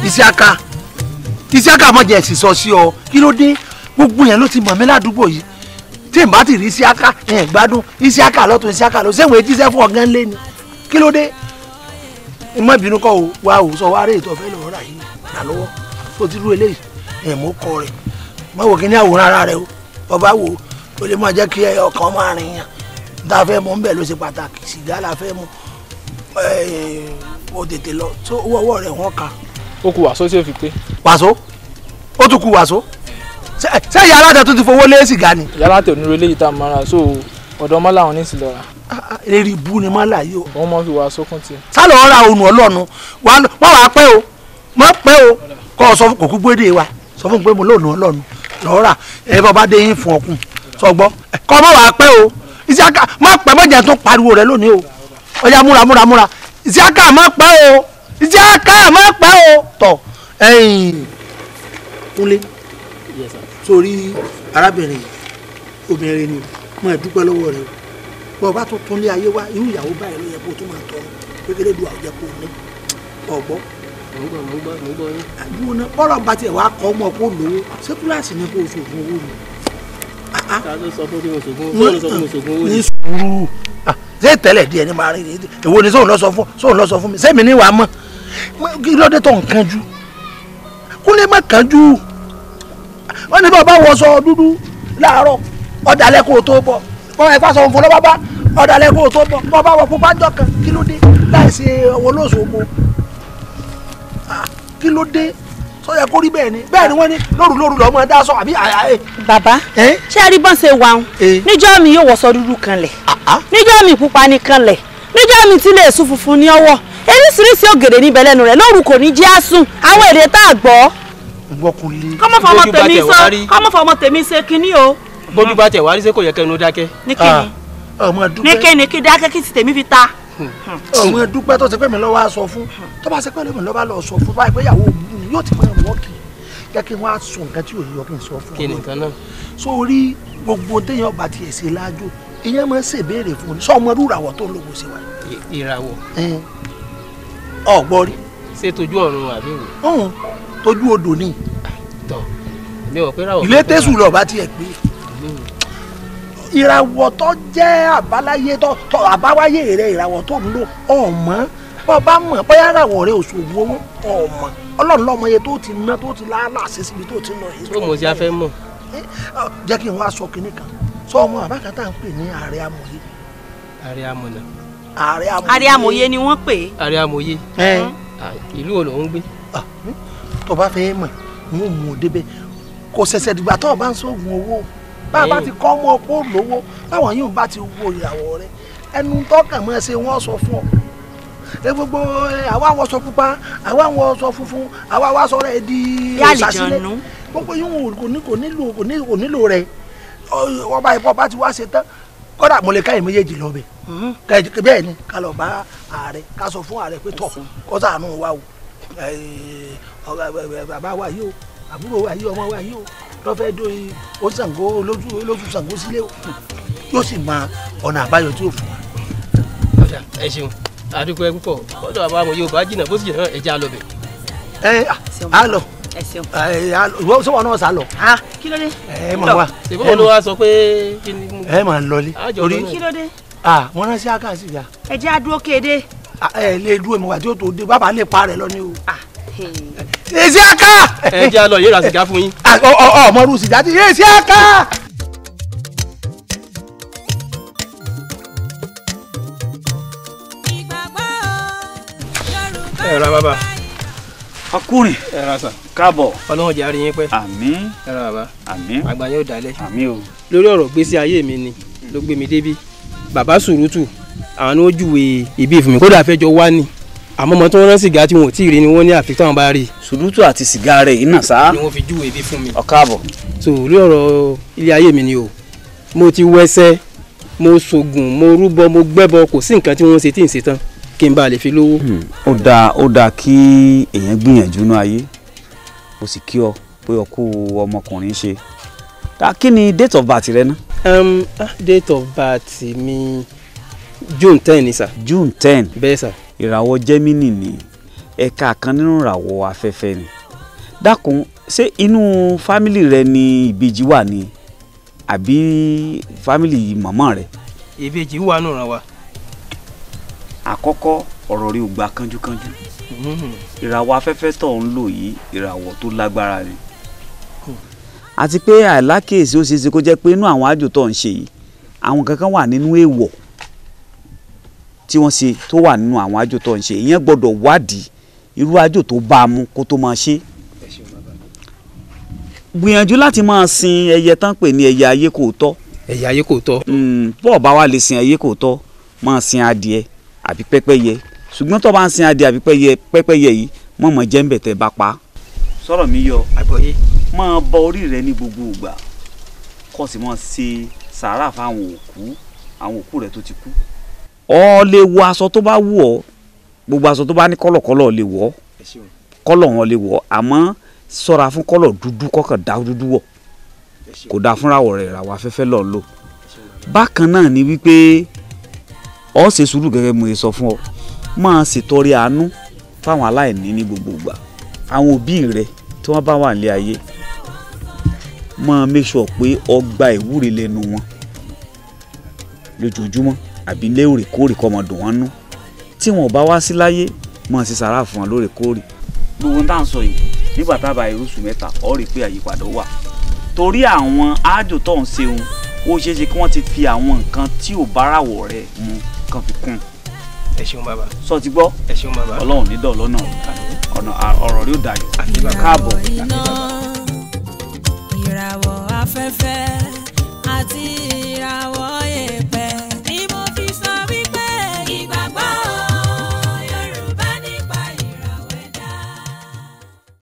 Isiaka mọ̀ jẹ́ sísọ sí ọ kí ló dé gbogbo yẹn ló ti mọ̀ mí ládùúgbò yìí tí n bá ti rí Isiaka ẹ̀ gbádùn Isiaka lọ́tún Isiaka lọ sẹ́wọ̀n etí sẹ́fún ọ̀gán lé ni kí ló dé ìmọ̀ ìbínú kọ́ o wá o sọ wá rè tó fẹ́ lọ́ọ́ rà yìí rà lọ́wọ́ tó ti rú eléyìí ẹ̀ mọ́ kọ rẹ̀ má wò kí ní àwòrán ara rẹ o ọba wo o lè máa jẹ́ kí ọkàn máa rìn yàn tá a fẹ́ mú ń bẹ̀ ló ṣe pàtàkì sìgá la fẹ́ mú o tètè lọ tó owó ọwọ́ rẹ̀ wọ́n ka. ó kù wàsó tí ó fi pé. wàsó ó tún kù wàsó ṣé ìyá aláta tó ti fowó lé sìgá ni. ìyá aláta onírú eléyìí tá a máa ra so ọ̀dọ̀ mọ́lá àwọn oníṣìí lọ́ra. eré ibú ni mọ́lá yìí o. wọ́n mọ̀ fi wàsó kún tiẹ̀. sálọ ọ̀ra ònù ọlọ́nu wọ́n wàá pẹ́ o mọ́ pẹ́ o kọ́ ọ sọ fún kòkú gbédè wa sọ fún pé mo lónù ọlọ́nu lọ́ọ́rà ẹ bá bá dé yín fún ọkùn sọgbọ́ kọ́ mọ́ wàá pẹ́ o Isiaka má pẹ́ mọ́jà tó pariwo rẹ lónìí o ọjà múra Isiaka má pẹ́ o Isiaka má pẹ́ o tọ̀ ẹ̀yìn kúnlé sórí arábìnrin obìnrin ni mo ẹ̀ dúpẹ́ lọ́wọ́ rẹ o bọ́ ọba tó tún lé ayé wá irú ìyàwó báyìí ló yẹ kó tó máa tọrọ kékeré du àwùjẹ kó ní ọgbọ́. mo gbọ́ yín. àdúgbò náà bọ́lá bá tiẹ̀ wá kọ́ ọmọ kó lówó ṣé kíláàsì ni kó o ṣògùn owó ni. ká ló sọ fún kí mo ṣògùn owó ní ṣògùn owó ni. ní sùúrù ṣé tẹ́lẹ̀ díẹ̀ ní máa rí ni èwo ni sóun lọ sọ fún mi sẹ́mi ní wàá mọ̀ kí ló dé tó nǹkan jù kúnlé má kàn jù wọ́n ní bàbá wọṣọ dúdú láàárọ̀ ọ̀dàlẹ̀ kó o tó bọ̀ wọ́n ẹ̀ fásọ fún lọ́ba bá ọ̀dàlẹ̀ kó o tó bọ̀ bọ́ bá wọ pupa jọ kan kí ló dé láì ṣe ọwọ́ lóṣogbo kí ló dé sọ yẹ kó rí bẹ́ẹ̀ ni wọ́n ní lóru lọ́mọ dá sọ àbí. bàbá ṣé àrí bọ́n ṣe wà ń níjọ́ mi yóò wọṣọ dúdú kanlẹ̀ níjọ́ mi pupa ní kanlẹ̀ níjọ́ mi tí lè sùn funfun ní ọwọ́ eríṣiríṣi ògèrè níbẹ̀ lẹ́nu rẹ̀ lóru kò ní jẹ́ àsùn àwọn èdè tá a gbọ́. kọ́mọ fọmọ tèmi ṣe kinní o. bójú bá tẹ̀ wá rí ṣé kò yẹ kẹ́nu dákẹ́. ní kíni kí dákẹ́ kí ti tèmi fi ta. ọmọ dúpẹ́ tó ṣe pé mi lọ́wọ́ á sọ fún tó bá ṣe pé mi lọ́wọ́ á lọ sọ fún báyìí pé ìyàwó mi yóò ti máa wọ́ kì í jẹ́ kí wọ́n á sọ nǹkan tí òye ọkùnrin sọ fún ọ. kí ni nǹkan náà. sórí gbogbo téèyàn bá tiẹ̀ ṣe láàjò ìyẹn máa ń ṣèbéèrè fún un sọ ọmọ ìràwọ̀ tó ń lò wò ṣe wá. ìràwọ̀. ọ̀gbọ́n rí. ṣé tójú ọ̀run àbí wò. tójú odò ni. tọ́ mi ò pé ìràwọ̀. ilé tẹ̀sùn lọ bá tiẹ̀ pé ìràwọ̀ tó jẹ́ àbáláyé tó àbáwáyé rẹ̀ ìràwọ̀ tó ń lò ọ̀mọ́ bọ́ba mọ̀ bóyá ìràwọ̀ rẹ̀ òṣùwò owó ọ̀mọ́ ọlọ́run lọ́mọ iye tó ti ná tó ti láàlà sí síbi tó ti nà yìí. tó mọ̀ sí afẹ́ mọ̀. jẹ́ kí n wá sọ kinní kan sọ ọmọ àbákátà ń pè ní ààrẹ amòye. ààrẹ amọ̀nà. ààrẹ amòye ni wọ́n pè é. ààrẹ amòye. ìlú wo ló ń gbé. tó bá fẹ́ mọ̀ n ó mú un débẹ̀ kò ṣẹ̀ṣẹ̀ dìgbà tó o bá ń sóògùn owó bá a bá ti kọ́ mọ́ ọ̀pọ̀ lówó báwọn yóò bá ti wo ìràwọ̀ rẹ ẹnu tọ́kàn mọ́ ṣe wọ́n sọ fún ọ ẹ gbogbo àwa wọ sọ pupa àwa wọ sọ funfun àwa wá sọ rẹ di ìsàsílẹ̀ gbogbo yóò kò nílò rẹ ọba ìbọn bá ti wá ṣe tán kódà mo lè ká ìméjèèjì lọ bẹ bẹ́ẹ̀ ni ká lọ bá ààrẹ ká sọ fún ààrẹ pé tọ kó ṣàánú wa o bàbá wa yìí o àbúrò wa yìí ọmọ wa yìí o lọ́fẹ́ dóyin ó Ṣàngó lójú Ṣàngó sílé o yóò sì máa ọ̀nà àbáyọ tí ó fún wa. ọ̀dà ẹ ṣeun àdúgbò ẹ púpọ̀ ọ̀dọ̀ àbá àwọn Yorùbá jìnnà bó sì jìnnà ẹja lọ bẹ̀. á lọ ìwọ sọ wọn náà sá lọ. kí ló dé. ẹ máa wá. ṣèbí ló wá sọ pé kí ni. ẹ máa lọlé. orí kí ló dé. wọn rán sí àkáǹsì ya. ẹ jẹ́ àdúró kéde. ẹ lè dúró mi wá tí ó tó dé bàbá lè pa rẹ lọ ní o. èsì àká. ẹ jẹ́ àlọ́ yóò ra sìgá fún yín. ọmọ rú sìgá ti èsì àká. ẹ ra bàbá. ọkùnrin ẹ ra sà. káàbọ̀. Ọlọ́run jẹ́ àríyìn pẹ́. àmín. ẹ ra bàbá. àmín. àgbà yóò dalẹ̀. àmín o. lórí ọ̀rọ̀ gbésí ayé mi ni ló gbé mi débí bàbá Sùrùtù àwọn ni ó júwe ìbí fún mi kódà fẹ́ jọ wá ní àmọ́ ọmọ tí wọ́n rán sìgá tí wọn ò tí ì rí ni wọ́n ní àfi táwọn bá rí. Sùrùtù àti sìgá rẹ̀ yìí náà sá. ni wọ́n fi júwe ìbí fún mi. ọ káàbọ̀. so lórí ọ̀rọ̀ ilé ayé mi ni o mo ti wẹsẹ̀ mo ṣògùn mo rúbọ mo gbẹ́bọ kò sí nǹkan tí wọ́n ṣe tí ń ṣe tán kí n bá lè fi lówó. ó dáa kí èèyàn gbìyànjú ní ayé ó sì kí ọ pé ọ kú ọmọkùnrin ṣe. kí ni date of birth rẹ ná. date of birth mi June 10 ni sà. June 10. bẹ́ẹ̀ sà. ìràwọ̀ Gemini ni ẹ̀ka kan nínú ìràwọ̀ afẹ́fẹ́ ni dákun ṣé inú fámìlì rẹ ni ìbejì wà ní àbí fámìlì màmá rẹ. ìbejì wà nù ràn wá. àkọ́kọ́ ọ̀rọ̀ rí ò gba kánjúkánjú ìràwọ̀ afẹ́fẹ́ tó ń lò yìí ìràwọ̀ tó lágbára ni àti pé àìlákèésí ó ṣeéṣe kó jẹ́ pé inú àwọn àjò tó ń ṣe yìí àwọn kankan wà nínú èèwọ̀ tí wọ́n ṣe tó wà nínú àwọn àjò tó ń ṣe ìyẹn gbọ́dọ̀ wádìí irú àjò tó bá a mú kó tó máa ṣe. gbìyànjú láti máa sin ẹyẹ tán pè ní ẹyẹ ayé kò tọ́. ẹyẹ ayé kò tọ́. bọ́ọ̀ bá wà lè sin ayé kò tọ́ máa sin adìẹ àbí pẹ́pẹ́yẹ ṣùgbọ́n tó bá ń sin adìẹ àbí pẹ́pẹ́yẹ yìí mọ̀mọ́ jẹ́ ń bẹ̀ tẹ́ bá pa. sọ̀rọ̀ mi yọ àgbọ̀yé. máa bọ orí rẹ ní gbogbo ìgbà kó sì máa ṣe sàárà fáwọn òkú rẹ tó ti kú. ọ lè wọ aṣọ tó bá wù ọ́ gbogbo aṣọ tó bá ní kọ́lọ̀kọ́lọ̀ lè wọ̀ kọ́lọ̀ wọn lè wọ̀ àmọ́ ṣọ́ra fún kọ́lọ̀ dúdú kọ́kàn dá dúdú wọ̀ kò dáa fúnra wọ̀ rẹ̀ ìràwọ̀ afẹ́fẹ́ lọ́ọ́ lò. bákan náà ni wípé ọ ṣe sùúrù gẹ́gẹ́ mo sọ fún ọ máa ṣètọrẹ àánú fáwọn aláìní ní gbogbo ìgbà àwọn òbí rẹ tí wọ́n bá wà nílé ayé máa make sure pé ọ gba ìwúre lẹ́nu wọn lójoojúmọ́ àbí lóòrèkóòrè kó máa dùn wọ́n nú tí wọn ò bá wá sí láyé máa ṣe sàrà fún wọn lóòrèkóòrè. gbogbo tá à ń sọ yìí nígbà tá a bá irúsù mẹ́ta ọ rí i pé àyípadà wà torí àwọn ájò tó ń ṣeun ó ṣeé ṣe kí wọ́n ti fi àwọn nǹkan tí ò báràwọ̀ rẹ̀ mu kan fi kún. ẹ ṣeun bàbá. sọ ti gbọ́. ẹ ṣeun bàbá. ọlọ́run ní dọ̀ lọ́nà ọ̀rọ̀ rí ó dayọ̀. káàbọ̀. ìràwọ̀ afẹ́fẹ́ àti ìràwọ̀